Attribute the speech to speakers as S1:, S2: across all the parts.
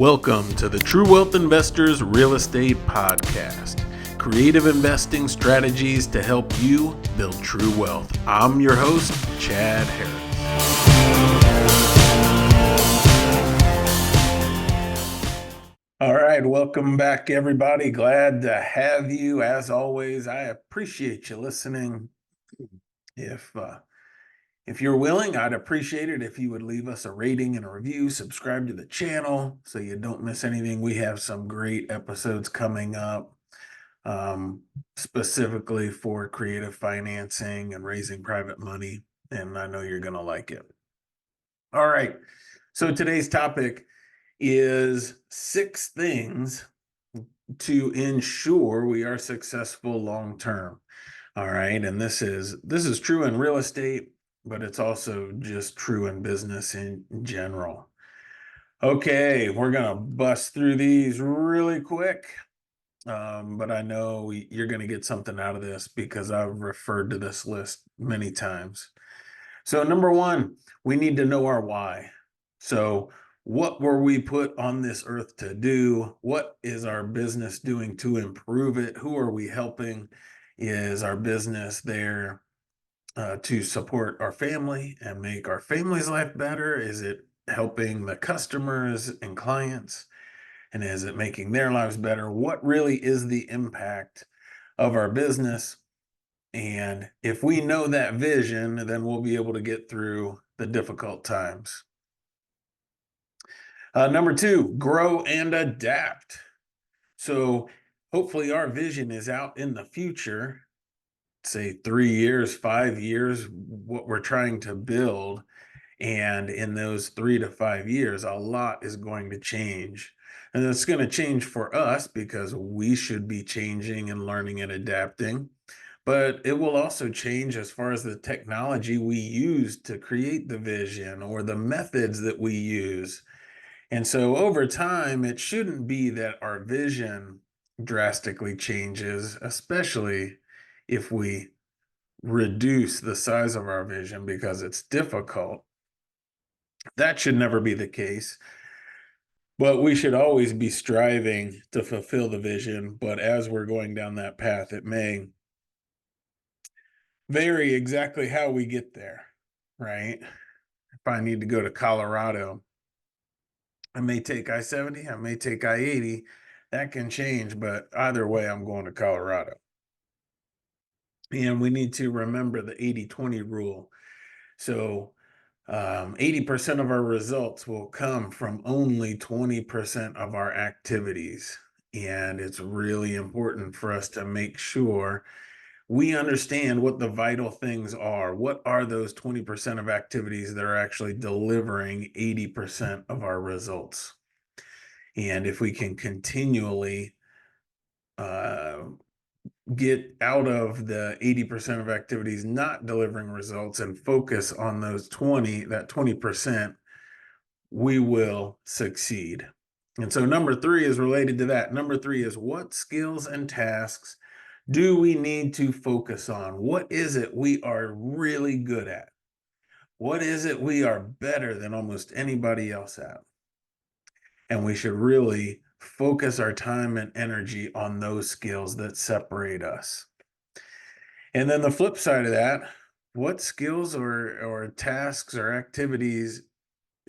S1: Welcome to the True Wealth Investors Real Estate Podcast. Creative investing strategies to help you build true wealth. I'm your host, Chad Harris. All right, welcome back, everybody. Glad to have you. As always, I appreciate you listening. If you're willing, I'd appreciate it if you would leave us a rating and a review, subscribe to the channel so you don't miss anything. We have some great episodes coming up, specifically for creative financing and raising private money, and I know you're going to like it. All right, so today's topic is 6 things to ensure we are successful long term. All right, and this is true in real estate, but it's also just true in business in general. Okay, we're gonna bust through these really quick, but I know you're gonna get something out of this because I've referred to this list many times. So number one, we need to know our why. So what were we put on this earth to do? What is our business doing to improve it? Who are we helping? Is our business there to support our family and make our family's life better? Is it helping the customers and clients? And is it making their lives better? What really is the impact of our business? And if we know that vision, then we'll be able to get through the difficult times. Number two, grow and adapt. So hopefully our vision is out in the future, say 3 years, 5 years, what we're trying to build. And in those 3 to 5 years, a lot is going to change. And it's going to change for us because we should be changing and learning and adapting. But it will also change as far as the technology we use to create the vision or the methods that we use. And so over time, it shouldn't be that our vision drastically changes, especially if we reduce the size of our vision because it's difficult. That should never be the case. But we should always be striving to fulfill the vision. But as we're going down that path, it may vary exactly how we get there, right? If I need to go to Colorado, I may take I-70, I may take I-80. That can change, but either way, I'm going to Colorado. And we need to remember the 80-20 rule. So 80% of our results will come from only 20% of our activities. And it's really important for us to make sure we understand what the vital things are. What are those 20% of activities that are actually delivering 80% of our results? And if we can continually get out of the 80% of activities not delivering results and focus on that 20%, we will succeed. And so number 3 is related to that. Number 3 is, what skills and tasks do we need to focus on? What is it we are really good at? What is it we are better than almost anybody else at? And we should really focus our time and energy on those skills that separate us. And then the flip side of that, what skills or tasks or activities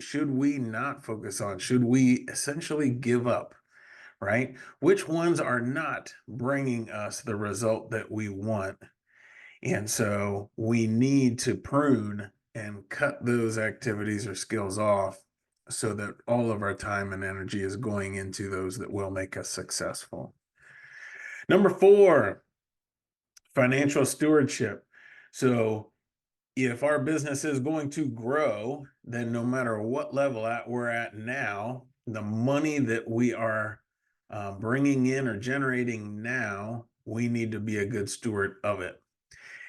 S1: should we not focus on? Should we essentially give up, right? Which ones are not bringing us the result that we want? And so we need to prune and cut those activities or skills off so that all of our time and energy is going into those that will make us successful. Number 4, financial stewardship. So if our business is going to grow, then no matter what level we're at now, the money that we are bringing in or generating now, we need to be a good steward of it.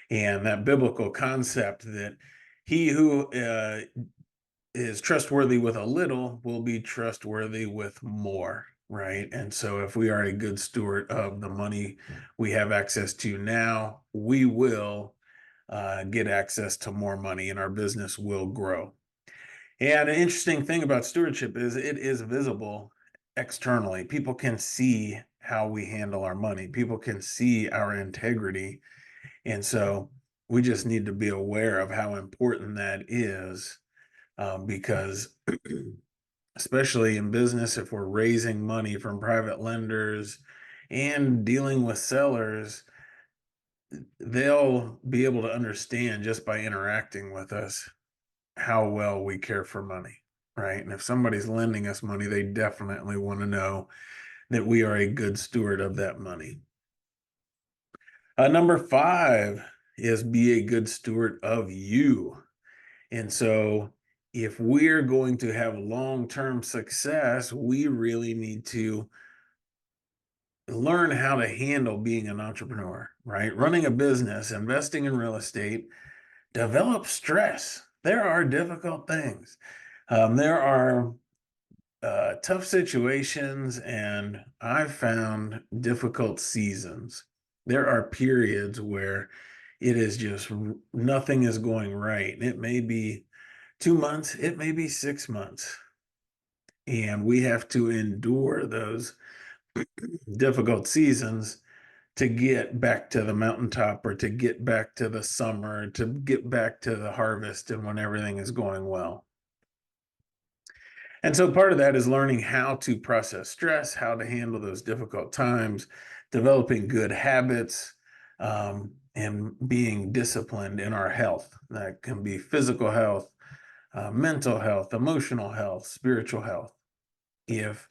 S1: And that biblical concept that he who is trustworthy with a little will be trustworthy with more, right? And so if we are a good steward of the money we have access to now, we will get access to more money and our business will grow. And an interesting thing about stewardship is it is visible externally. People can see how we handle our money. People can see our integrity. And so we just need to be aware of how important that is, because especially in business, if we're raising money from private lenders and dealing with sellers, they'll be able to understand just by interacting with us how well we care for money, right? And if somebody's lending us money, they definitely want to know that we are a good steward of that money. Number 5 is be a good steward of you. And so if we're going to have long-term success, we really need to learn how to handle being an entrepreneur, right? Running a business, investing in real estate, develop stress. There are difficult things. There are tough situations, and I've found difficult seasons. There are periods where it is just nothing is going right. It may be 2 months, it may be 6 months, and we have to endure those difficult seasons to get back to the mountaintop, or to get back to the summer, to get back to the harvest and when everything is going well. And so part of that is learning how to process stress, how to handle those difficult times, developing good habits, and being disciplined in our health. That can be physical health, mental health, emotional health, spiritual health. If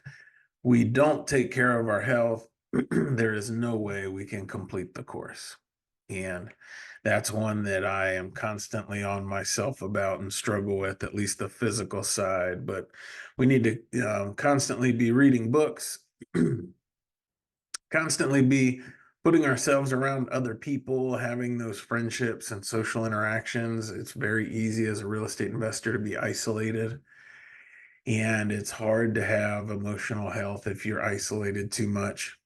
S1: we don't take care of our health, there is no way we can complete the course. And that's one that I am constantly on myself about and struggle with, at least the physical side. But we need to constantly be reading books, constantly be putting ourselves around other people, having those friendships and social interactions. It's very easy as a real estate investor to be isolated. And it's hard to have emotional health if you're isolated too much.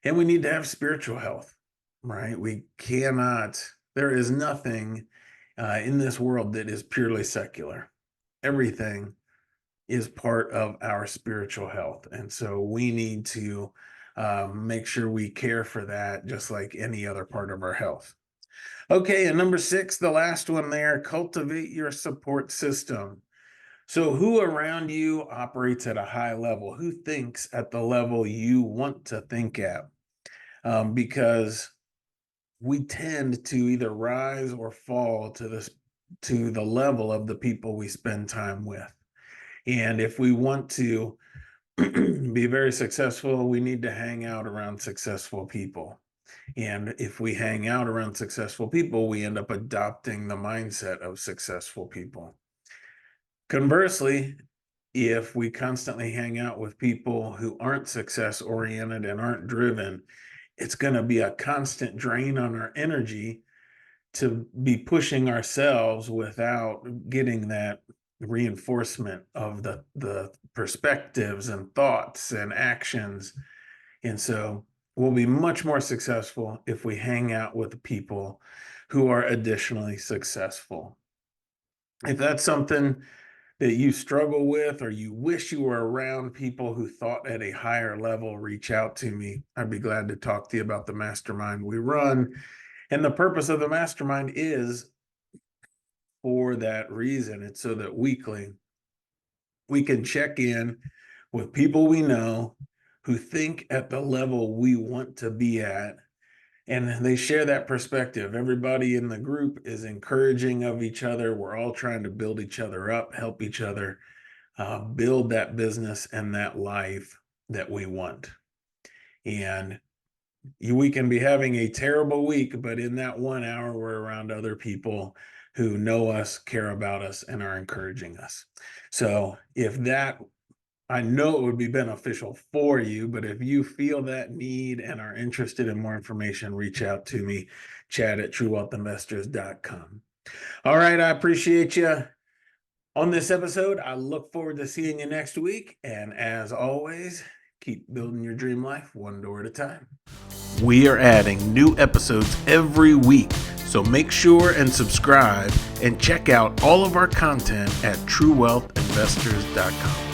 S1: And we need to have spiritual health, right? We cannot, there is nothing in this world that is purely secular. Everything is part of our spiritual health. And so we need to make sure we care for that just like any other part of our health. Okay, and number 6, the last one there, cultivate your support system. So who around you operates at a high level? Who thinks at the level you want to think at? Because we tend to either rise or fall to the level of the people we spend time with. And if we want to be very successful, we need to hang out around successful people. And if we hang out around successful people, we end up adopting the mindset of successful people. Conversely, if we constantly hang out with people who aren't success oriented and aren't driven, it's going to be a constant drain on our energy to be pushing ourselves without getting that reinforcement of the perspectives and thoughts and actions. And so we'll be much more successful if we hang out with people who are additionally successful. If that's something that you struggle with, or you wish you were around people who thought at a higher level, reach out to me. I'd be glad to talk to you about the mastermind we run. And the purpose of the mastermind is for that reason. It's so that weekly we can check in with people we know who think at the level we want to be at, and they share that perspective. Everybody in the group is encouraging of each other. We're all trying to build each other up, help each other build that business and that life that we want. And we can be having a terrible week, but in that 1 hour, we're around other people who know us, care about us, and are encouraging us. So if that, I know it would be beneficial for you, but if you feel that need and are interested in more information, reach out to me, chad@truewealthinvestors.com. All right, I appreciate you on this episode. I look forward to seeing you next week. And as always, keep building your dream life one door at a time. We are adding new episodes every week, so make sure and subscribe and check out all of our content at truewealthinvestors.com.